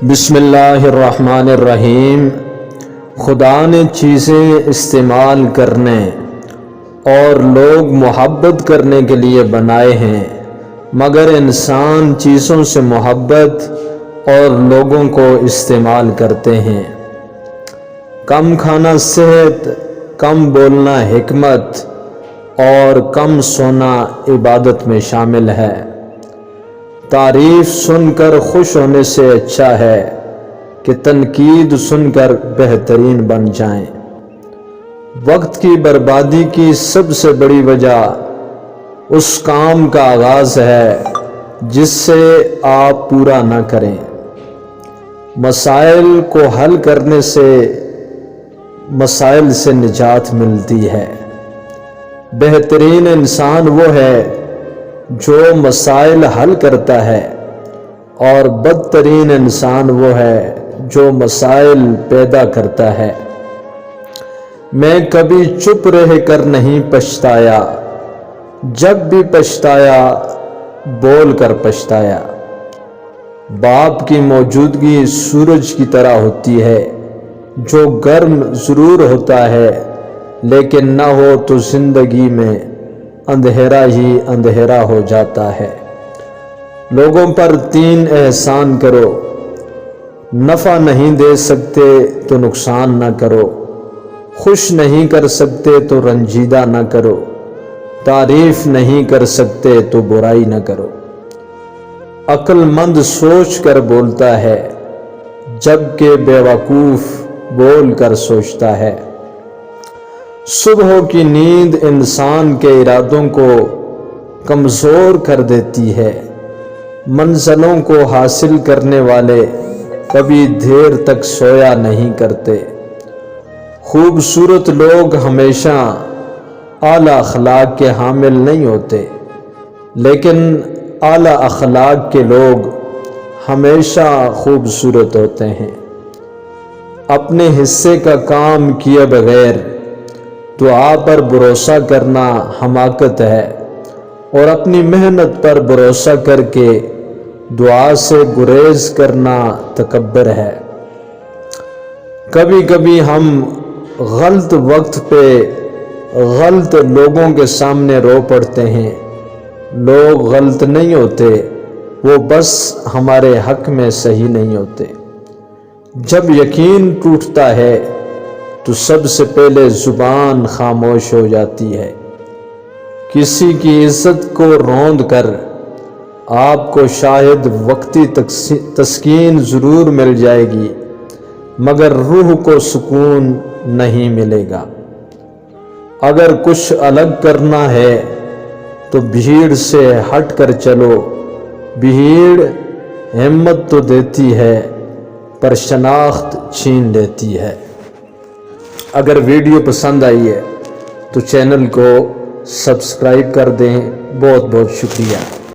بسم اللہ الرحمن الرحیم۔ خدا نے چیزیں استعمال کرنے اور لوگ محبت کرنے کے لیے بنائے ہیں، مگر انسان چیزوں سے محبت اور لوگوں کو استعمال کرتے ہیں۔ کم کھانا صحت، کم بولنا حکمت اور کم سونا عبادت میں شامل ہے۔ تعریف سن کر خوش ہونے سے اچھا ہے کہ تنقید سن کر بہترین بن جائیں۔ وقت کی بربادی کی سب سے بڑی وجہ اس کام کا آغاز ہے جس سے آپ پورا نہ کریں۔ مسائل کو حل کرنے سے مسائل سے نجات ملتی ہے۔ بہترین انسان وہ ہے جو مسائل حل کرتا ہے، اور بدترین انسان وہ ہے جو مسائل پیدا کرتا ہے۔ میں کبھی چپ رہ کر نہیں پچھتایا، جب بھی پچھتایا بول کر پچھتایا۔ باپ کی موجودگی سورج کی طرح ہوتی ہے جو گرم ضرور ہوتا ہے لیکن نہ ہو تو زندگی میں اندھیرا ہی اندھیرا ہو جاتا ہے۔ لوگوں پر 3 احسان کرو، نفع نہیں دے سکتے تو نقصان نہ کرو، خوش نہیں کر سکتے تو رنجیدہ نہ کرو، تعریف نہیں کر سکتے تو برائی نہ کرو۔ عقل مند سوچ کر بولتا ہے جبکہ بیوقوف بول کر سوچتا ہے۔ صبح کی نیند انسان کے ارادوں کو کمزور کر دیتی ہے۔ منزلوں کو حاصل کرنے والے کبھی دیر تک سویا نہیں کرتے۔ خوبصورت لوگ ہمیشہ اعلیٰ اخلاق کے حامل نہیں ہوتے، لیکن اعلیٰ اخلاق کے لوگ ہمیشہ خوبصورت ہوتے ہیں۔ اپنے حصے کا کام کیے بغیر دعا پر بھروسہ کرنا حماقت ہے، اور اپنی محنت پر بھروسہ کر کے دعا سے گریز کرنا تکبر ہے۔ کبھی کبھی ہم غلط وقت پہ غلط لوگوں کے سامنے رو پڑتے ہیں۔ لوگ غلط نہیں ہوتے، وہ بس ہمارے حق میں صحیح نہیں ہوتے۔ جب یقین ٹوٹتا ہے تو سب سے پہلے زبان خاموش ہو جاتی ہے۔ کسی کی عزت کو روند کر آپ کو شاید وقتی تسکین ضرور مل جائے گی، مگر روح کو سکون نہیں ملے گا۔ اگر کچھ الگ کرنا ہے تو بھیڑ سے ہٹ کر چلو۔ بھیڑ ہمت تو دیتی ہے پر شناخت چھین لیتی ہے۔ اگر ویڈیو پسند آئی ہے تو چینل کو سبسکرائب کر دیں۔ بہت بہت شکریہ۔